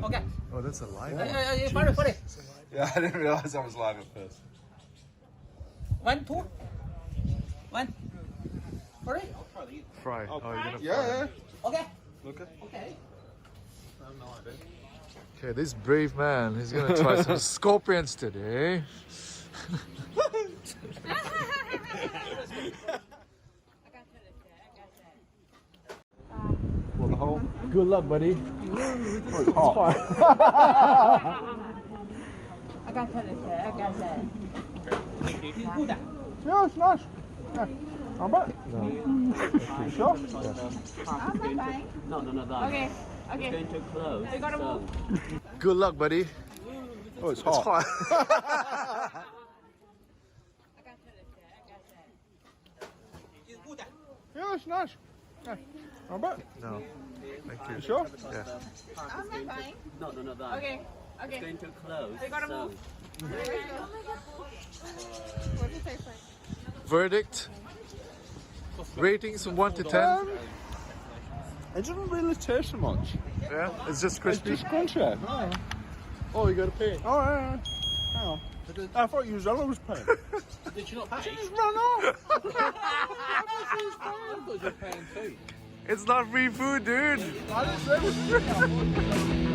Okay. Oh, that's a live one. Put it. Yeah, I didn't realize I was live at first. 1, 2. 1. Put it. Fry. Oh, you're gonna fry. Yeah. Okay. Okay. Okay. Okay, this brave man, he's gonna try some scorpions today. Well, the whole. Good luck, buddy. It's hot. I got that. Yeah, it's nice. Yeah. How about it? No. You sure? No, okay. Okay. Going to close. You gotta move. Good luck, buddy. Oh, it's It's hot. hot. Yeah, it's nice. Yeah. How about it? No. Thank you. You sure? Yeah. I'm not fine. No. Okay. It's Okay. going to close. You gotta move. What's it taste like? Verdict. Ratings from 1 to 10. It doesn't really taste so much. Yeah, it's just It's crispy. just crunchy. Oh, you gotta pay. Oh, yeah. Hang on. I thought you was paying. Did you not pay? Just run off. You're paying too. It's not free food, dude. I didn't say it was free.